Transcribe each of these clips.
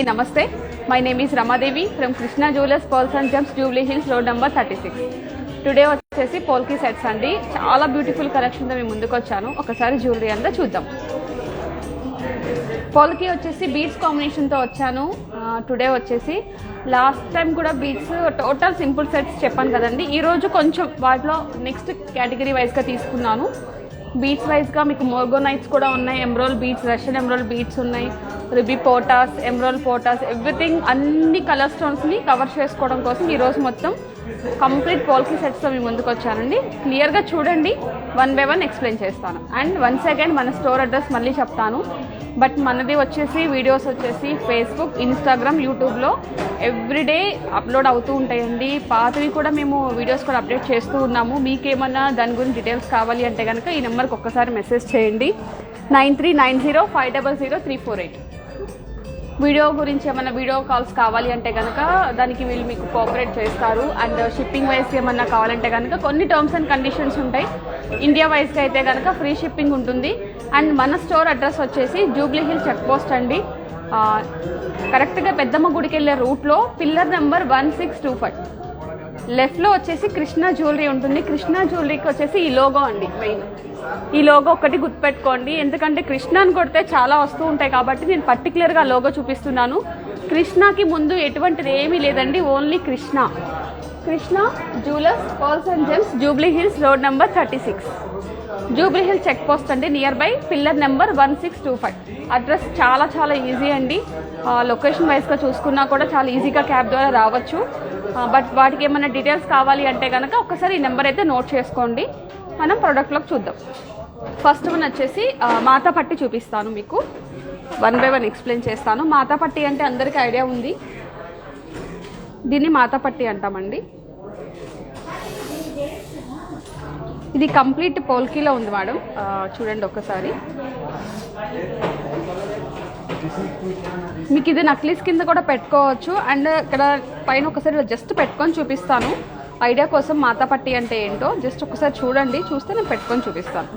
Namaste. My name is Ramadevi from Krishna Jewellers Pearls and Gems, Jubilee Hills, road number 36. Today వచ్చేసి పోల్కి sets అండి. చాలా beautiful కలెక్షన్తో మేము ముందుకు వచ్చాను. ఒకసారి జ్యువెలరీ అంతా చూద్దాం. పోల్కి వచ్చేసి బీడ్స్ కాంబినేషన్తో వచ్చాను. టుడే వచ్చేసి లాస్ట్ టైం కూడా బీడ్స్ టోటల్ సింపుల్ సెట్స్ చెప్పాను కదండి. ఈరోజు కొంచెం వాటిలో నెక్స్ట్ కేటగిరీ వైజ్గా తీసుకున్నాను. బీడ్స్ వైజ్గా మీకు మోర్గోనైట్స్ కూడా ఉన్నాయి, ఎమ్రోల్ బీడ్స్, రష్యన్ ఎమ్రోల్ బీడ్స్ ఉన్నాయి, రుబీ పోటాస్, ఎమ్రోల్ పోటాస్, ఎవ్రీథింగ్ అన్ని కలర్ స్టోన్స్ని కవర్ చేసుకోవడం కోసం ఈరోజు మొత్తం కంప్లీట్ పోల్కి సెట్స్తో మీ ముందుకు వచ్చానండి. క్లియర్గా చూడండి, వన్ బై వన్ ఎక్స్ప్లెయిన్ చేస్తాను. అండ్ వన్స్ అగైన్ మన స్టోర్ అడ్రస్ మళ్ళీ చెప్తాను. బట్ మనది వచ్చేసి వీడియోస్ వచ్చేసి ఫేస్బుక్, ఇన్స్టాగ్రామ్, యూట్యూబ్లో ఎవ్రీడే అప్లోడ్ అవుతూ ఉంటాయండి. పాతవి కూడా మేము వీడియోస్ కూడా అప్డేట్ చేస్తూ ఉన్నాము. మీకేమన్నా దాని గురించి డీటెయిల్స్ కావాలి అంటే కనుక ఈ నెంబర్కి ఒక్కసారి మెసేజ్ చేయండి, 9390500348. వీడియో గురించి ఏమన్నా వీడియో కాల్స్ కావాలి అంటే కనుక దానికి వీళ్ళు మీకు కోఆపరేట్ చేస్తారు. అండ్ షిప్పింగ్ వైజ్ ఏమన్నా కావాలంటే కనుక కొన్ని టర్మ్స్ అండ్ కండిషన్స్ ఉంటాయి. ఇండియా వైజ్గా అయితే కనుక ఫ్రీ షిప్పింగ్ ఉంటుంది. అండ్ మన స్టోర్ అడ్రస్ వచ్చేసి జూబ్లీ హిల్ చెక్ పోస్ట్ అండి. కరెక్ట్గా పెద్దమ్మ గుడికి వెళ్ళే రూట్లో పిల్లర్ నెంబర్ 1625 లెఫ్ట్లో వచ్చేసి కృష్ణా జ్యువెలరీ ఉంటుంది. కృష్ణా జ్యువెలరీకి వచ్చేసి ఈ లోగో అండి మెయిన్. ఈ లోగో ఒకటి గుర్తుపెట్టుకోండి, ఎందుకంటే కృష్ణ అని కొడితే చాలా వస్తూ ఉంటాయి కాబట్టి నేను పర్టికులర్గా లోగో చూపిస్తున్నాను. కృష్ణకి ముందు ఎటువంటిది ఏమీ లేదండి, only Krishna. Krishna Jewellers Pearls and Gems, Jubilee Hills, road number 36, Jubilee Hill check post అండి, near by pillar number 1625. Address చాలా చాలా ఈజీ అండి. లొకేషన్ వైజ్గా చూసుకున్నా కూడా చాలా ఈజీగా క్యాబ్ ద్వారా రావచ్చు. బట్ వాటికి ఏమైనా డీటెయిల్స్ కావాలి అంటే కనుక ఒకసారి ఈ నెంబర్ అయితే నోట్ చేసుకోండి. మనం ప్రోడక్ట్లోకి చూద్దాం. ఫస్ట్ వన్ వచ్చేసి మాతా పట్టి చూపిస్తాను మీకు, వన్ బై వన్ ఎక్స్ప్లెయిన్ చేస్తాను. మాతా పట్టి అంటే అందరికీ ఐడియా ఉంది, దీన్ని మాతా పట్టి అంటామండి. ఇది కంప్లీట్ పోల్కీలో ఉంది మేడం, చూడండి ఒక్కసారి. మీకు ఇది నక్లీస్ కింద కూడా పెట్టుకోవచ్చు. అండ్ ఇక్కడ పైన ఒకసారి జస్ట్ పెట్టుకొని చూపిస్తాను ఐడియా కోసం. మాతా పట్టి అంటే ఏంటో జస్ట్ ఒకసారి చూడండి, చూస్తే నేను పెట్టుకొని చూపిస్తాను.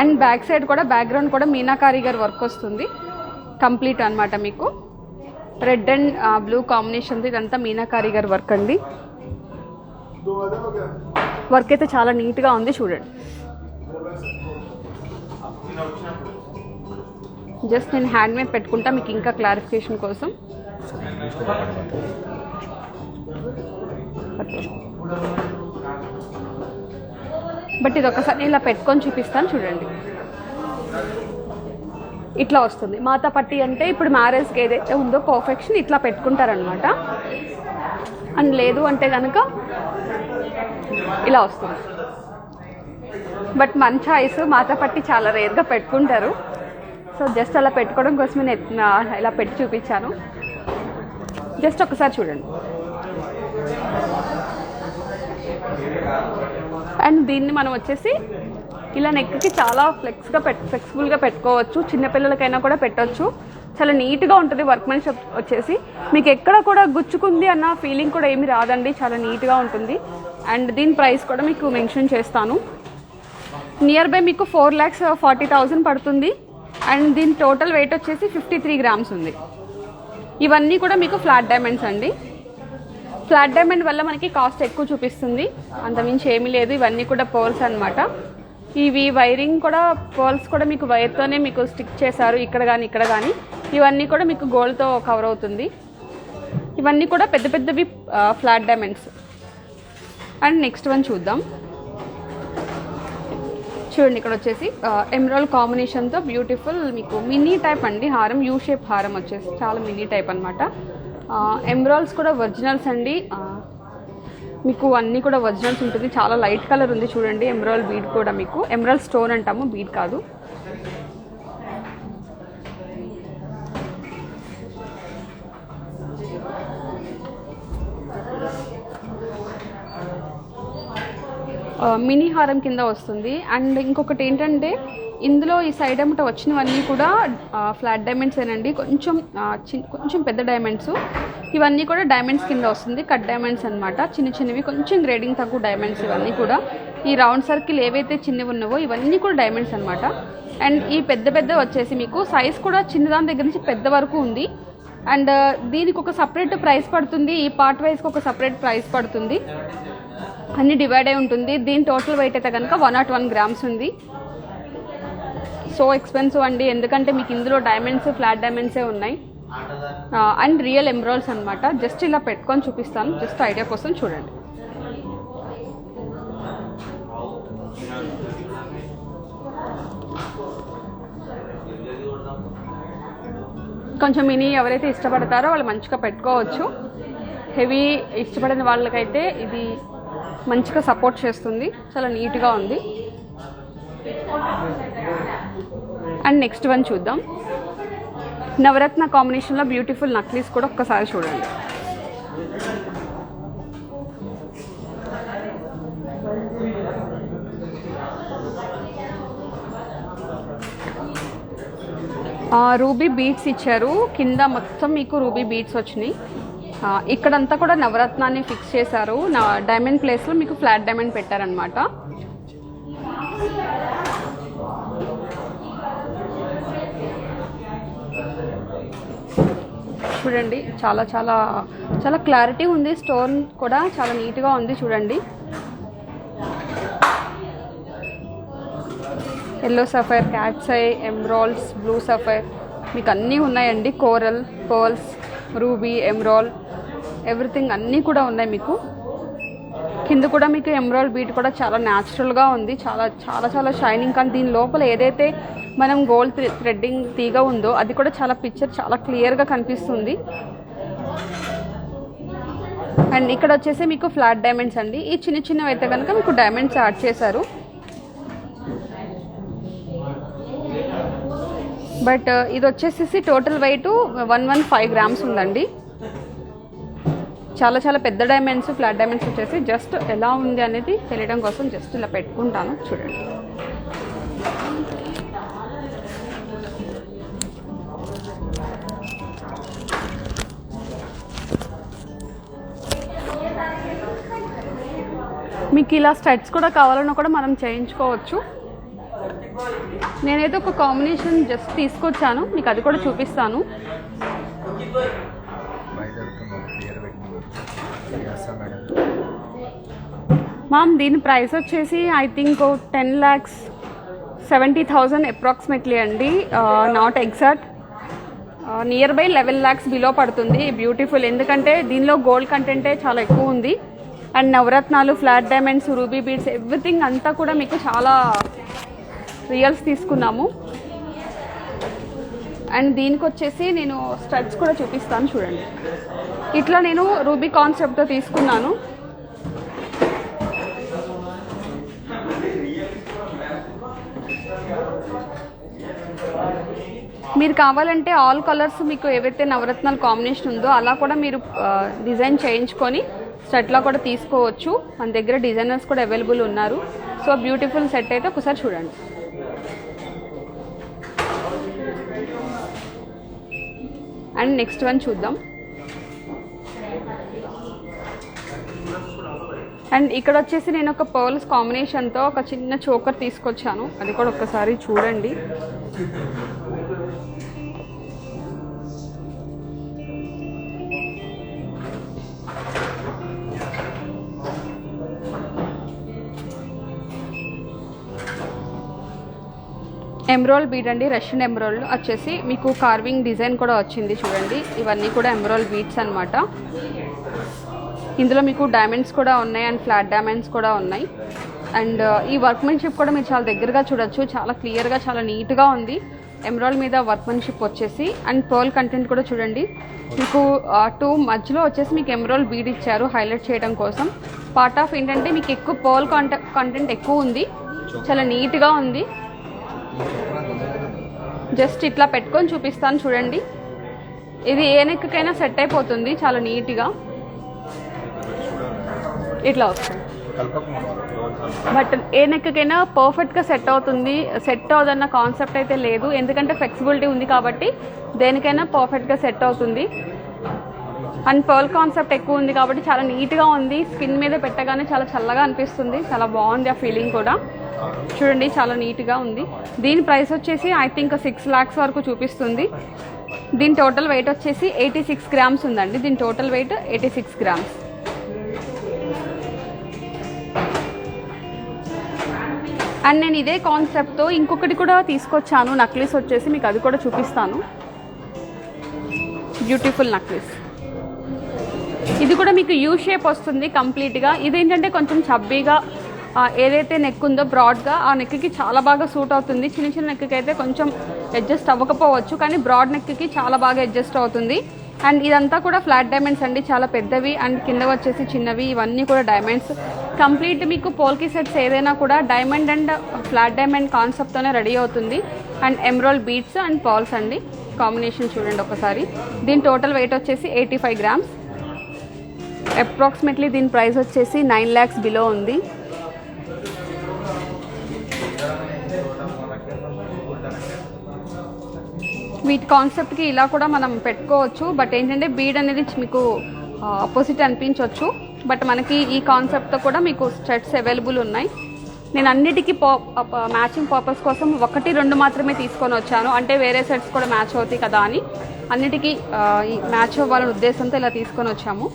అండ్ బ్యాక్ సైడ్ కూడా బ్యాక్గ్రౌండ్ కూడా మీనాకారి గారి వర్క్ వస్తుంది కంప్లీట్ అనమాట. మీకు రెడ్ అండ్ బ్లూ కాంబినేషన్, ఇదంతా మీనాకారి గారి వర్క్ అండి. వర్క్ అయితే చాలా నీట్గా ఉంది, చూడండి. జస్ట్ నేను హ్యాండ్ మీద పెట్టుకుంటా మీకు ఇంకా క్లారిఫికేషన్ కోసం. బట్ ఇది ఒకసారి ఇలా పెట్టుకొని చూపిస్తాను, చూడండి. ఇట్లా వస్తుంది మాతా పట్టి అంటే. ఇప్పుడు మ్యారేజ్కి ఏదైతే ఉందో పర్ఫెక్షన్ ఇట్లా పెట్టుకుంటారనమాట. అండ్ లేదు అంటే కనుక ఇలా వస్తుంది. బట్ మన చాయిస్, మాతా పట్టి చాలా రేర్గా పెట్టుకుంటారు. సో జస్ట్ అలా పెట్టుకోవడం కోసం నేను ఇలా పెట్టి చూపించాను. జస్ట్ ఒకసారి చూడండి. అండ్ దీన్ని మనం వచ్చేసి ఇలా నెక్కి చాలా ఫ్లెక్సిబుల్గా పెట్టుకోవచ్చు. చిన్నపిల్లలకైనా కూడా పెట్టవచ్చు. చాలా నీట్గా ఉంటుంది వర్క్మెన్షిప్ వచ్చేసి. మీకు ఎక్కడ కూడా గుచ్చుకుంది అన్న ఫీలింగ్ కూడా ఏమి రాదండి, చాలా నీట్గా ఉంటుంది. అండ్ దీని ప్రైస్ కూడా మీకు మెన్షన్ చేస్తాను. నియర్ బై మీకు 4,40,000 పడుతుంది. అండ్ దీని టోటల్ వెయిట్ వచ్చేసి 53 గ్రామ్స్ ఉంది. ఇవన్నీ కూడా మీకు ఫ్లాట్ డైమండ్స్ అండి. ఫ్లాట్ డైమండ్ వల్ల మనకి కాస్ట్ ఎక్కువ చూపిస్తుంది, అంతమించి ఏమీ లేదు. ఇవన్నీ కూడా పర్ల్స్ అనమాట. ఇవి వైరింగ్ కూడా పర్ల్స్ కూడా మీకు వైర్తోనే మీకు స్టిక్ చేశారు, ఇక్కడ కానీ ఇక్కడ కానీ. ఇవన్నీ కూడా మీకు గోల్డ్తో కవర్ అవుతుంది. ఇవన్నీ కూడా పెద్ద పెద్దవి flat diamonds. And next one చూద్దాం. చూడండి, ఇక్కడ వచ్చేసి ఎమరాల్డ్ కాంబినేషన్తో బ్యూటిఫుల్ మీకు మినీ టైప్ అండి హారం, యూ షేప్ హారం వచ్చేసి చాలా మినీ టైప్ అనమాట. ఎమరాల్డ్స్ కూడా ఒరిజినల్స్ అండి. మీకు అన్నీ కూడా ఒరిజినల్స్ ఉంటుంది. చాలా లైట్ కలర్ ఉంది చూడండి. ఎమరాల్డ్ బీడ్ కూడా మీకు ఎమరాల్డ్ స్టోన్ అంటాము, బీడ్ కాదు. మినీ హారం కింద వస్తుంది. అండ్ ఇంకొకటి ఏంటంటే ఇందులో ఈ సైడ్ అమ్మట వచ్చినవన్నీ కూడా ఫ్లాట్ డైమండ్స్ ఏనండి, కొంచెం పెద్ద డైమండ్స్. ఇవన్నీ కూడా డైమండ్స్ కింద వస్తుంది, కట్ డైమండ్స్ అనమాట. చిన్న చిన్నవి కొంచెం గ్రేడింగ్ తక్కువ డైమండ్స్ ఇవన్నీ కూడా. ఈ రౌండ్ సర్కిల్ ఏవైతే చిన్నవి ఉన్నావో ఇవన్నీ కూడా డైమండ్స్ అనమాట. అండ్ ఈ పెద్ద పెద్ద వచ్చేసి మీకు సైజ్ కూడా చిన్నదాని దగ్గర నుంచి పెద్ద వరకు ఉంది. అండ్ దీనికి ఒక సపరేట్ ప్రైస్ పడుతుంది, ఈ పార్ట్ వైజ్కి ఒక సపరేట్ ప్రైస్ పడుతుంది, అన్నీ డివైడ్ అయి ఉంటుంది. దీని టోటల్ వెయిట్ అయితే కనుక 101 grams ఉంది. సో ఎక్స్పెన్సివ్ అండి, ఎందుకంటే మీకు ఇందులో డైమండ్స్, ఫ్లాట్ డైమండ్సే ఉన్నాయి అండ్ రియల్ ఎమరాల్డ్స్ అనమాట. జస్ట్ ఇలా పెట్టుకొని చూపిస్తాను, జస్ట్ ఐడియా కోసం చూడండి. కొంచెం మినీ ఎవరైతే ఇష్టపడతారో వాళ్ళు మంచిగా పెట్టుకోవచ్చు. హెవీ ఇష్టపడిన వాళ్ళకైతే ఇది మంచిగా సపోర్ట్ చేస్తుంది, చాలా నీట్గా ఉంది. అండ్ నెక్స్ట్ వన్ చూద్దాం. నవరత్న కాంబినేషన్లో బ్యూటిఫుల్ నక్లీస్ కూడా ఒక్కసారి చూడండి. రూబీ బీడ్స్ ఇచ్చారు, కింద మొత్తం మీకు రూబీ బీడ్స్ వచ్చినాయి. ఇక్కడంతా కూడా నవరత్నాన్ని ఫిక్స్ చేశారు. డైమండ్ ప్లేస్లో మీకు ఫ్లాట్ డైమండ్ పెట్టారనమాట. చూడండి, చాలా చాలా చాలా క్లారిటీ ఉంది. స్టోన్ కూడా చాలా నీట్గా ఉంది చూడండి. Yellow sapphire, cats I, emeralds, blue sapphire మీకు అన్నీ ఉన్నాయండి. Coral, pearls, ruby, emerald, everything అన్నీ కూడా ఉన్నాయి మీకు. కింద కూడా మీకు ఎమరాల్డ్ బీట్ కూడా చాలా న్యాచురల్గా ఉంది, చాలా చాలా చాలా షైనింగ్. కానీ దీని లోపల ఏదైతే మనం గోల్డ్ థ్రెడ్డింగ్ తీగ ఉందో అది కూడా చాలా పిక్చర్ చాలా క్లియర్గా కనిపిస్తుంది. అండ్ ఇక్కడ వచ్చేసి మీకు ఫ్లాట్ డైమండ్స్ అండి. ఈ చిన్న చిన్నవి అయితే కనుక మీకు డైమండ్స్ యాడ్ చేశారు. బట్ ఇది వచ్చేసి టోటల్ వెయిట్ 115 grams ఉందండి. చాలా చాలా పెద్ద డైమండ్స్, ఫ్లాట్ డైమండ్స్ వచ్చేసి జస్ట్ ఎలా ఉంది అనేది తెలియడం కోసం జస్ట్ ఇలా పెట్టుకుంటాను చూడండి. మీకు ఇలా స్టడ్స్ కూడా కావాలన్నా కూడా మనం చేయించుకోవచ్చు. నేనైతే ఒక కాంబినేషన్ జస్ట్ తీసుకొచ్చాను, మీకు అది కూడా చూపిస్తాను. మ్యామ్ దీని ప్రైస్ వచ్చేసి ఐ థింక్ 10,70,000 అప్రాక్సిమేట్లీ అండి, not exact. Near by 11 lakhs below పడుతుంది. బ్యూటిఫుల్, ఎందుకంటే దీనిలో గోల్డ్ కంటెంటే చాలా ఎక్కువ ఉంది. And Navaratnalu, flat diamonds, ruby beads everything అంతా కూడా మీకు చాలా రియల్స్ తీసుకున్నాము. అండ్ దీనికి వచ్చేసి నేను స్టడ్స్ కూడా చూపిస్తాను చూడండి. ఇట్లా నేను రూబీ కాన్సెప్ట్తో తీసుకున్నాను. మీరు కావాలంటే ఆల్ కలర్స్ మీకు ఏవైతే నవరత్నాల కాంబినేషన్ ఉందో అలా కూడా మీరు డిజైన్ చేయించుకొని సెట్లో కూడా తీసుకోవచ్చు. మన దగ్గర డిజైనర్స్ కూడా అవైలబుల్ ఉన్నారు. సో బ్యూటిఫుల్ సెట్ అయితే ఒకసారి చూడండి. అండ్ నెక్స్ట్ వన్ చూద్దాం. అండ్ ఇక్కడ వచ్చేసి నేను ఒక పర్ల్స్ కాంబినేషన్తో ఒక చిన్న చోకర్ తీసుకొచ్చాను, అది కూడా ఒక్కసారి చూడండి. ఎమరాల్డ్ బీడ్ అండి, రష్యన్ ఎమరాల్డ్ వచ్చేసి మీకు కార్వింగ్ డిజైన్ కూడా వచ్చింది చూడండి. ఇవన్నీ కూడా ఎమరాల్డ్ బీడ్స్ అనమాట. ఇందులో మీకు డైమండ్స్ కూడా ఉన్నాయి అండ్ ఫ్లాట్ డైమండ్స్ కూడా ఉన్నాయి. అండ్ ఈ వర్క్మెన్షిప్ కూడా మీరు చాలా దగ్గరగా చూడొచ్చు, చాలా క్లియర్గా చాలా నీట్గా ఉంది. ఎమరాల్డ్ మీద వర్క్మెన్షిప్ వచ్చేసి అండ్ పర్ల్ కంటెంట్ కూడా చూడండి. మీకు 2 మధ్యలో వచ్చేసి మీకు ఎమరాల్డ్ బీడ్ ఇచ్చారు హైలైట్ చేయడం కోసం. పార్ట్ ఆఫ్ ఏంటంటే మీకు ఎక్కువ పర్ల్ కంటెంట్ ఎక్కువ ఉంది, చాలా నీట్గా ఉంది. జస్ట్ ఇట్లా పెట్టుకొని చూపిస్తాను చూడండి. ఇది ఏ నెక్కైనా సెట్ అయిపోతుంది చాలా నీట్గా, ఇట్లా వస్తుంది. బట్ ఏ నెక్కైనా పర్ఫెక్ట్గా సెట్ అవుతుంది. సెట్ అవుదన్న కాన్సెప్ట్ అయితే లేదు, ఎందుకంటే ఫ్లెక్సిబిలిటీ ఉంది కాబట్టి దేనికైనా పర్ఫెక్ట్గా సెట్ అవుతుంది. అండ్ పర్ల్ కాన్సెప్ట్ ఎక్కువ ఉంది కాబట్టి చాలా నీట్గా ఉంది. స్కిన్ మీద పెట్టగానే చాలా చల్లగా అనిపిస్తుంది. చాలా బాగుంది ఆ ఫీలింగ్ కూడా. చూడండి చాలా నీట్గా ఉంది. దీని ప్రైస్ వచ్చేసి ఐ థింక్ 6 lakhs వరకు చూపిస్తుంది. దీని టోటల్ వెయిట్ వచ్చేసి 86 grams ఉందండి. దీని టోటల్ వెయిట్ 86 grams. అండ్ నేను ఇదే కాన్సెప్ట్తో ఇంకొకటి కూడా తీసుకొచ్చాను నక్లీస్ వచ్చేసి, మీకు అది కూడా చూపిస్తాను. Beautiful necklace. ఇది కూడా మీకు యూ షేప్ వస్తుంది కంప్లీట్గా. ఇదేంటంటే కొంచెం చబ్బీగా ఏదైతే నెక్ ఉందో బ్రాడ్గా, ఆ నెక్కి చాలా బాగా సూట్ అవుతుంది. చిన్న చిన్న నెక్కి అయితే కొంచెం అడ్జస్ట్ అవ్వకపోవచ్చు, కానీ బ్రాడ్ నెక్కి చాలా బాగా అడ్జస్ట్ అవుతుంది. అండ్ ఇదంతా కూడా ఫ్లాట్ డైమండ్స్ అండి, చాలా పెద్దవి. అండ్ కింద వచ్చేసి చిన్నవి, ఇవన్నీ కూడా డైమండ్స్. కంప్లీట్ మీకు పోల్కి సెట్స్ ఏదైనా కూడా డైమండ్ అండ్ ఫ్లాట్ డైమండ్ కాన్సెప్ట్తోనే రెడీ అవుతుంది. And emerald beads and pearls అండి కాంబినేషన్ చూడండి ఒకసారి. దీని టోటల్ వెయిట్ వచ్చేసి 85 grams. అప్రాక్సిమేట్లీ దీని ప్రైస్ వచ్చేసి 9 lakhs బిలో ఉంది. వీటి కాన్సెప్ట్కి ఇలా కూడా మనం పెట్టుకోవచ్చు. బట్ ఏంటంటే బీడ్ అనేది మీకు ఆపోజిట్ అనిపించవచ్చు. బట్ మనకి ఈ కాన్సెప్ట్తో కూడా మీకు సెట్స్ అవైలబుల్ ఉన్నాయి. నేను అన్నిటికీ మ్యాచింగ్ పర్పస్ కోసం 1-2 మాత్రమే తీసుకొని వచ్చాను. అంటే వేరే సెట్స్ కూడా మ్యాచ్ అవుతాయి కదా అని అన్నిటికీ మ్యాచ్ అవ్వాలనే ఉద్దేశంతో ఇలా తీసుకొని వచ్చాము.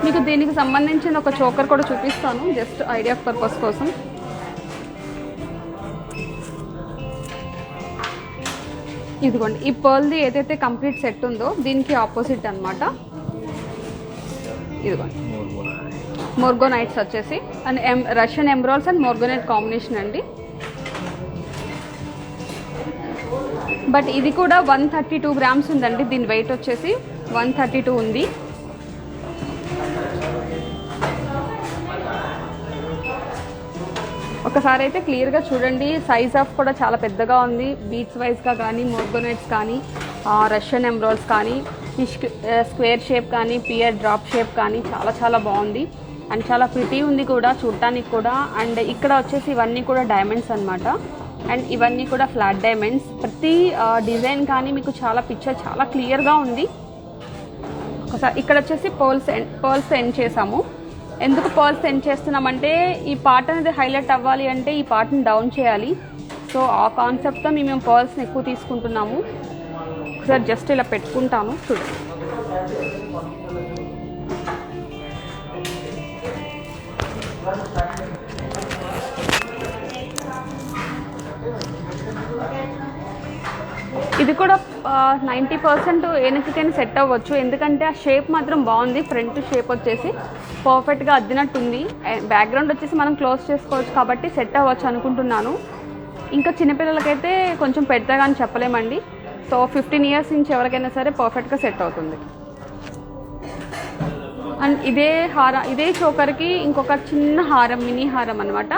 మీకు దీనికి సంబంధించిన ఒక చోకర్ కూడా చూపిస్తాను జస్ట్ ఐడియా పర్పస్ కోసం. ఇదిగోండి ఈ పర్ల్ది ఏదైతే కంప్లీట్ సెట్ ఉందో దీనికి ఆపోజిట్ అనమాట. ఇదిగోండి మోర్గోనైట్స్ వచ్చేసి and Russian emeralds and మోర్గోనైట్ combination అండి. బట్ ఇది కూడా 132 grams ఉందండి. దీని వెయిట్ వచ్చేసి 132 ఉంది. ఒకసారి అయితే క్లియర్గా చూడండి. సైజ్ ఆఫ్ కూడా చాలా పెద్దగా ఉంది. బీట్స్ వైజ్గా కానీ మోర్గోనైట్స్ కానీ రష్యన్ ఎమరాల్డ్స్ కానీ స్క్వేర్ షేప్ కానీ పియర్ డ్రాప్ షేప్ కానీ చాలా చాలా బాగుంది. అండ్ చాలా ప్రిటీ ఉంది కూడా చూడటానికి కూడా. అండ్ ఇక్కడ వచ్చేసి ఇవన్నీ కూడా డైమండ్స్ అనమాట. అండ్ ఇవన్నీ కూడా ఫ్లాట్ డైమండ్స్. ప్రతి డిజైన్ కానీ మీకు చాలా పిక్చర్ చాలా క్లియర్గా ఉంది. ఒకసారి ఇక్కడ వచ్చేసి పర్ల్స్ ఎండ్ చేసాము. ఎందుకు పర్ల్స్ సెండ్ చేస్తున్నామంటే ఈ పార్ట్ అనేది హైలైట్ అవ్వాలి అంటే ఈ పార్ట్ని డౌన్ చేయాలి. సో ఆ కాన్సెప్ట్తో మేము పర్ల్స్ని ఎక్కువ తీసుకుంటున్నాము. ఒకసారి జస్ట్ ఇలా పెట్టుకుంటాను చూడండి. ఇది కూడా 90% వెనక్కికైనా సెట్ అవ్వచ్చు. ఎందుకంటే ఆ షేప్ మాత్రం బాగుంది. ఫ్రంట్ షేప్ వచ్చేసి పర్ఫెక్ట్గా అద్దినట్టుంది. బ్యాక్గ్రౌండ్ వచ్చేసి మనం క్లోజ్ చేసుకోవచ్చు కాబట్టి సెట్ అవ్వచ్చు అనుకుంటున్నాను. ఇంకా చిన్నపిల్లలకైతే కొంచెం పెద్దగా అని చెప్పలేమండి. సో 15 years నుంచి ఎవరికైనా సరే పర్ఫెక్ట్గా సెట్ అవుతుంది. అండ్ ఇదే చోకర్కి ఇంకొక చిన్న హారం, మినీ హారం అనమాట.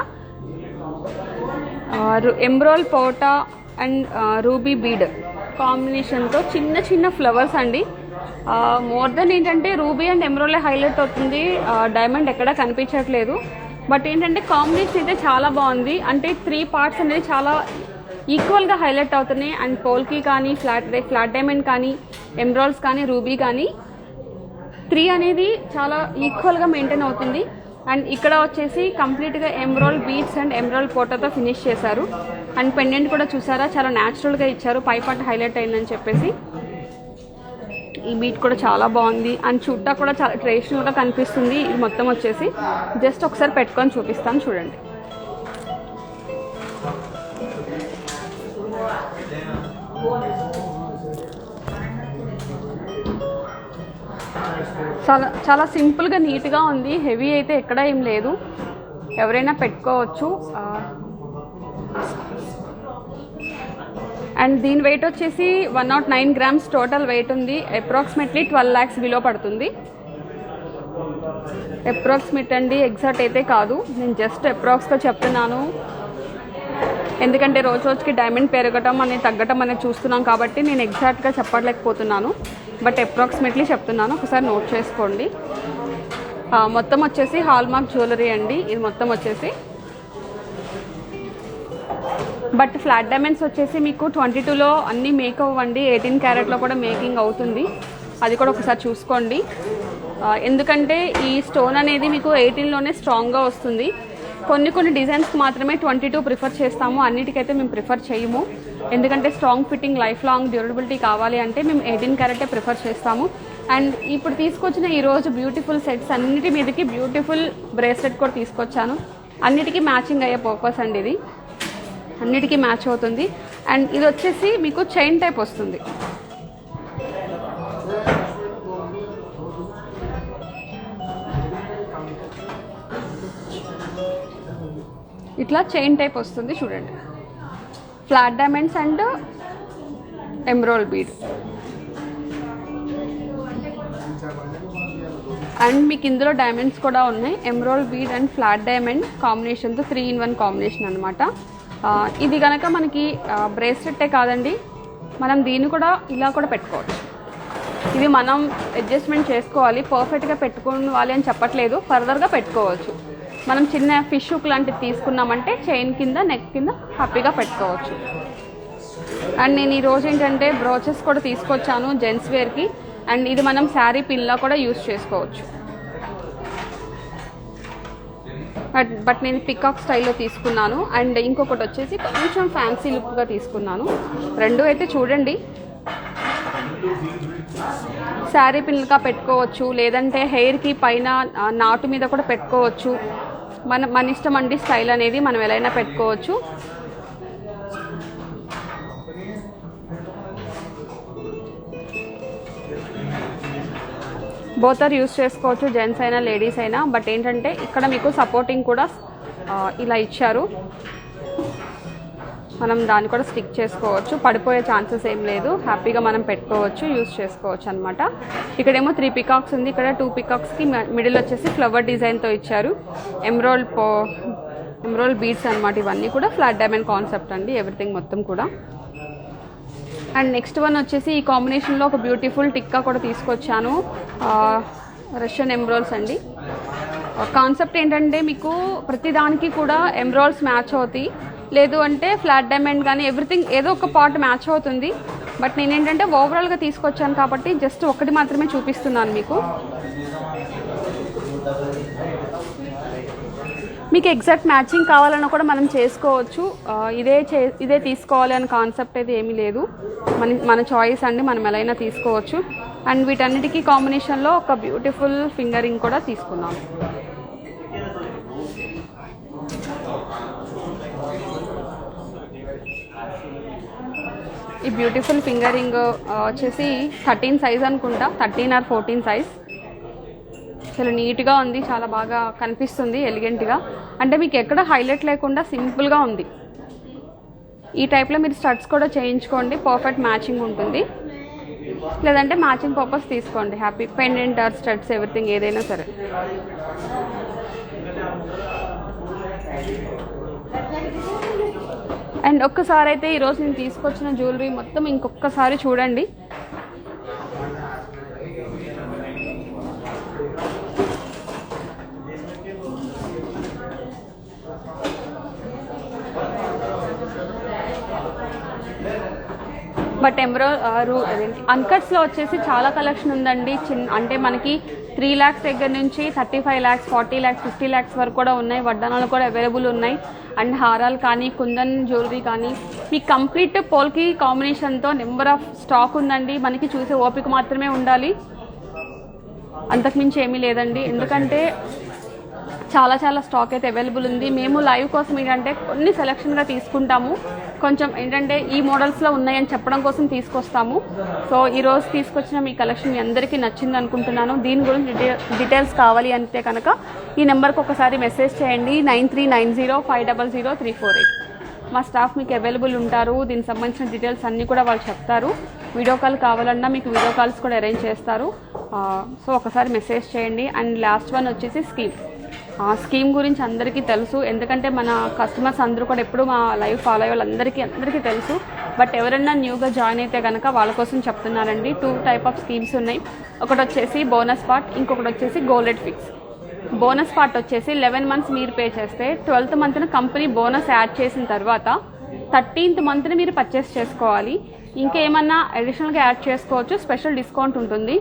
ఎమరాల్డ్ పోటా అండ్ రూబీ బీడ్ కాంబినేషన్తో చిన్న చిన్న ఫ్లవర్స్ అండి. మోర్ దెన్ ఏంటంటే రూబీ అండ్ ఎమరాల్డ్ హైలైట్ అవుతుంది. డైమండ్ ఎక్కడా కనిపించట్లేదు. బట్ ఏంటంటే కాంబినేషన్ అయితే చాలా బాగుంది. అంటే 3 parts అనేది చాలా ఈక్వల్గా హైలైట్ అవుతున్నాయి. అండ్ పోల్కి కానీ ఫ్లాట్ డైమండ్ కానీ ఎమరాల్డ్స్ కానీ రూబీ కానీ 3 అనేది చాలా ఈక్వల్గా మెయింటైన్ అవుతుంది. అండ్ ఇక్కడ వచ్చేసి కంప్లీట్గా ఎమరాల్డ్ బీడ్స్ అండ్ ఎమరాల్డ్ పోటాతో ఫినిష్ చేశారు. అండ్ పెండెంట్ కూడా చూసారా చాలా న్యాచురల్గా ఇచ్చారు. పైపాటు హైలైట్ అయిందని చెప్పేసి ఈ బీట్ కూడా చాలా బాగుంది. అండ్ చుట్టా కూడా చాలా ట్రెడిషనల్గా కనిపిస్తుంది. ఇది మొత్తం వచ్చేసి జస్ట్ ఒకసారి పెట్టుకొని చూపిస్తాను చూడండి. చాలా చాలా సింపుల్గా నీట్గా ఉంది. హెవీ అయితే ఎక్కడ ఏం లేదు, ఎవరైనా పెట్టుకోవచ్చు. అండ్ దీని వెయిట్ వచ్చేసి 109 grams టోటల్ వెయిట్ ఉంది. అప్రాక్సిమేట్లీ 12 lakhs బిలో పడుతుంది. అప్రాక్సిమేట్ అండి, ఎగ్జాక్ట్ అయితే కాదు. నేను జస్ట్ అప్రాక్స్గా చెప్తున్నాను. ఎందుకంటే రోజు రోజుకి డైమండ్ పెరగటం అనేది తగ్గటం అనేది చూస్తున్నాం కాబట్టి నేను ఎగ్జాక్ట్గా చెప్పలేకపోతున్నాను. బట్ అప్రాక్సిమేట్లీ చెప్తున్నాను, ఒకసారి నోట్ చేసుకోండి. మొత్తం వచ్చేసి హాల్మార్క్ జ్యువెలరీ అండి. ఇది మొత్తం వచ్చేసి బట్ ఫ్లాట్ డైమండ్స్ వచ్చేసి మీకు 22లో అన్నీ మేక్ అవ్వండి, 18 క్యారెట్లో కూడా మేకింగ్ అవుతుంది. అది కూడా ఒకసారి చూసుకోండి. ఎందుకంటే ఈ స్టోన్ అనేది మీకు 18లోనే స్ట్రాంగ్గా వస్తుంది. కొన్ని డిజైన్స్కి మాత్రమే 22 ప్రిఫర్ చేస్తాము, అన్నిటికైతే మేము ప్రిఫర్ చేయము. ఎందుకంటే strong fitting, life long durability కావాలి అంటే మేము 18 క్యారెటే ప్రిఫర్ చేస్తాము. అండ్ ఇప్పుడు తీసుకొచ్చిన ఈరోజు బ్యూటిఫుల్ సెట్స్ అన్నిటి మీదకి బ్యూటిఫుల్ బ్రేస్లెట్ కూడా తీసుకొచ్చాను. అన్నిటికీ మ్యాచింగ్ అయ్యే పర్పస్ అండి ఇది, అన్నిటికీ మ్యాచ్ అవుతుంది. అండ్ ఇది వచ్చేసి మీకు చైన్ టైప్ వస్తుంది. ఇట్లా చైన్ టైప్ వస్తుంది చూడండి. Flat diamonds and emerald bead. And మీకు ఇందులో డైమండ్స్ కూడా ఉన్నాయి. Emerald bead and flat diamond కాంబినేషన్తో 3-in-1 కాంబినేషన్ అనమాట. ఇది కనుక మనకి బ్రేస్లెట్టే కాదండి, మనం దీన్ని కూడా ఇలా కూడా పెట్టుకోవచ్చు. ఇది మనం అడ్జస్ట్మెంట్ చేసుకోవాలి, పర్ఫెక్ట్గా పెట్టుకోవాలి అని చెప్పట్లేదు, ఫర్దర్గా పెట్టుకోవచ్చు. మనం చిన్న ఫిష్ హుక్ లాంటిది తీసుకున్నామంటే చైన్ కింద, నెక్ కింద హ్యాపీగా పెట్టుకోవచ్చు. అండ్ నేను ఈరోజు ఏంటంటే బ్రోచెస్ కూడా తీసుకొచ్చాను జెంట్స్ వేర్కి. అండ్ ఇది మనం శారీ పిన్లా కూడా యూజ్ చేసుకోవచ్చు. బట్ నేను పికాక్ స్టైల్లో తీసుకున్నాను. అండ్ ఇంకొకటి వచ్చేసి కొంచెం ఫ్యాన్సీ లుక్గా తీసుకున్నాను. రెండు అయితే చూడండి, శారీ పిన్గా పెట్టుకోవచ్చు, లేదంటే హెయిర్కి పైన నాటు మీద కూడా పెట్టుకోవచ్చు. మన ఇష్టం అండి, స్టైల్ అనేది మనం ఎలా అయినా పెట్టుకోవచ్చు. బోత్ ఆర్ యూస్ చేసుకోవచ్చు, జెంట్స్ అయినా లేడీస్ అయినా. బట్ ఏంటంటే ఇక్కడ మీకు సపోర్టింగ్ కూడా ఇలా ఇచ్చారు, మనం దాన్ని కూడా స్టిక్ చేసుకోవచ్చు. పడిపోయే ఛాన్సెస్ ఏం లేదు, హ్యాపీగా మనం పెట్టుకోవచ్చు, యూస్ చేసుకోవచ్చు అనమాట. ఇక్కడేమో 3 పికాక్స్ ఉంది, ఇక్కడ 2 పికాక్స్కి మిడిల్ వచ్చేసి ఫ్లవర్ డిజైన్తో ఇచ్చారు. ఎమరాల్డ్ బీడ్స్ అనమాట. ఇవన్నీ కూడా ఫ్లాట్ డైమండ్ కాన్సెప్ట్ అండి, ఎవ్రీథింగ్ మొత్తం కూడా. అండ్ నెక్స్ట్ వన్ వచ్చేసి ఈ కాంబినేషన్లో ఒక బ్యూటిఫుల్ టిక్కా కూడా తీసుకొచ్చాను, రష్యన్ ఎమరాల్డ్స్ అండి. కాన్సెప్ట్ ఏంటంటే మీకు ప్రతిదానికి కూడా ఎమరాల్డ్స్ మ్యాచ్ అవుతాయి, లేదు అంటే ఫ్లాట్ డైమండ్ కానీ ఎవ్రీథింగ్ ఏదో ఒక పార్ట్ మ్యాచ్ అవుతుంది. బట్ నేనేంటంటే ఓవరాల్గా తీసుకొచ్చాను కాబట్టి జస్ట్ ఒకటి మాత్రమే చూపిస్తున్నాను మీకు. మీకు ఎగ్జాక్ట్ మ్యాచింగ్ కావాలన్నా కూడా మనం చేసుకోవచ్చు. ఇదే తీసుకోవాలి అనే కాన్సెప్ట్ అయితే ఏమీ లేదు, మన చాయిస్ అండి, మనం ఎలా అయినా తీసుకోవచ్చు. అండ్ వీటన్నిటికీ కాంబినేషన్లో ఒక బ్యూటిఫుల్ ఫింగరింగ్ కూడా తీసుకున్నాము. ఈ బ్యూటిఫుల్ ఫింగరింగ్ వచ్చేసి 13 సైజ్ అనుకుంటా, 13 or 14 సైజ్. చాలా నీట్గా ఉంది, చాలా బాగా కనిపిస్తుంది, ఎలిగెంట్గా. అంటే మీకు ఎక్కడ హైలైట్ లేకుండా సింపుల్గా ఉంది. ఈ టైప్లో మీరు స్టడ్స్ కూడా చేయించుకోండి, పర్ఫెక్ట్ మ్యాచింగ్ ఉంటుంది. లేదంటే మ్యాచింగ్ పర్పస్ తీసుకోండి, happy pendant or studs everything ఏదైనా సరే. అండ్ ఒక్కసారి అయితే ఈరోజు నేను తీసుకొచ్చిన జ్యువెలరీ మొత్తం ఇంకొకసారి చూడండి. బట్ అన్కట్స్లో వచ్చేసి చాలా కలెక్షన్ ఉందండి. అంటే మనకి 3 lakhs దగ్గర నుంచి 35 lakhs, 40 lakhs, 50 lakhs వరకు కూడా ఉన్నాయి. వడ్డానాలు కూడా అవైలబుల్ ఉన్నాయి. అండ్ హారాలు కానీ, కుందన్ జ్యువెలరీ కానీ, మీ కంప్లీట్ పోల్కి కాంబినేషన్తో నెంబర్ ఆఫ్ స్టాక్ ఉందండి. మనకి చూసే ఓపిక మాత్రమే ఉండాలి, అంతకుమించి ఏమీ లేదండి. ఎందుకంటే చాలా స్టాక్ అయితే అవైలబుల్ ఉంది. మేము లైవ్ కోసం ఏంటంటే కొన్ని సెలెక్షన్గా తీసుకుంటాము, కొంచెం ఏంటంటే ఈ మోడల్స్లో ఉన్నాయని చెప్పడం కోసం తీసుకొస్తాము. సో ఈరోజు తీసుకొచ్చిన మీ కలెక్షన్ మీ అందరికీ నచ్చింది అనుకుంటున్నాను. దీని గురించి డీటెయిల్స్ కావాలి అంటే కనుక ఈ నెంబర్కి ఒకసారి మెసేజ్ చేయండి, 9390500348. మా స్టాఫ్ మీకు అవైలబుల్ ఉంటారు. దీనికి సంబంధించిన డీటెయిల్స్ అన్నీ కూడా వాళ్ళు చెప్తారు. వీడియో కాల్ కావాలన్నా మీకు వీడియో కాల్స్ కూడా అరేంజ్ చేస్తారు. సో ఒకసారి మెసేజ్ చేయండి. అండ్ లాస్ట్ వన్ వచ్చేసి స్కీమ్ గురించి అందరికీ తెలుసు, ఎందుకంటే మన కస్టమర్స్ అందరూ కూడా ఎప్పుడు మా లైవ్ ఫాలో అయ్యే వాళ్ళందరికీ తెలుసు. బట్ ఎవరైనా న్యూగా జాయిన్ అయితే కనుక వాళ్ళ కోసం చెప్తున్నానండి. 2 type ఆఫ్ స్కీమ్స్ ఉన్నాయి. ఒకటి వచ్చేసి బోనస్ పార్ట్, ఇంకొకటి వచ్చేసి గోల్డెడ్ ఫిక్స్. బోనస్ పార్ట్ వచ్చేసి 11 months మీరు పే చేస్తే 12th month company bonus add చేసిన తర్వాత 13th మంత్ని మీరు పర్చేస్ చేసుకోవాలి. ఇంకేమన్నా అడిషనల్గా యాడ్ చేసుకోవచ్చు, స్పెషల్ డిస్కౌంట్ ఉంటుంది.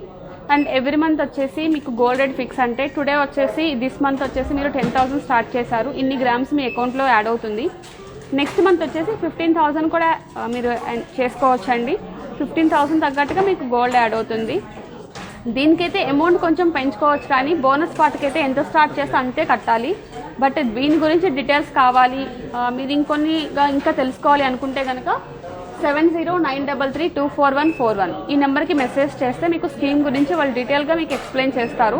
అండ్ ఎవ్రీ మంత్ వచ్చేసి మీకు గోల్డ్ రేట్ ఫిక్స్, అంటే టుడే వచ్చేసి దిస్ మంత్ వచ్చేసి మీరు 10,000 స్టార్ట్ చేశారు, ఇన్ని గ్రామ్స్ మీ అకౌంట్లో యాడ్ అవుతుంది. నెక్స్ట్ మంత్ వచ్చేసి 15,000 కూడా మీరు చేసుకోవచ్చు అండి. 15,000 తగ్గట్టుగా మీకు గోల్డ్ యాడ్ అవుతుంది. దీనికైతే అమౌంట్ కొంచెం పెంచుకోవచ్చు, కానీ బోనస్ పార్ట్కి అయితే ఎంత స్టార్ట్ చేస్తే అంతే కట్టాలి. బట్ దీని గురించి డీటెయిల్స్ కావాలి, మీరు ఇంకా తెలుసుకోవాలి అనుకుంటే కనుక 7093324141 ఈ నెంబర్కి మెసేజ్ చేస్తే మీకు స్కీమ్ గురించి వాళ్ళు డీటెయిల్గా మీకు ఎక్స్ప్లెయిన్ చేస్తారు.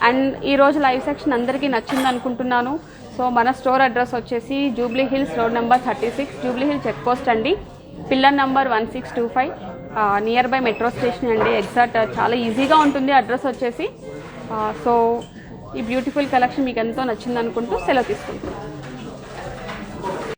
అండ్ ఈరోజు లైవ్ సెక్షన్ అందరికీ నచ్చింది అనుకుంటున్నాను. సో మన స్టోర్ అడ్రస్ వచ్చేసి Jubilee Hills road number 36, Jubilee Hill check post అండి, pillar number 1625, near by metro station అండి. ఎగ్జాక్ట్ చాలా ఈజీగా ఉంటుంది అడ్రస్ వచ్చేసి. సో ఈ బ్యూటిఫుల్ కలెక్షన్ మీకు ఎంతో నచ్చింది అనుకుంటూ సెలవు తీసుకుంటాను.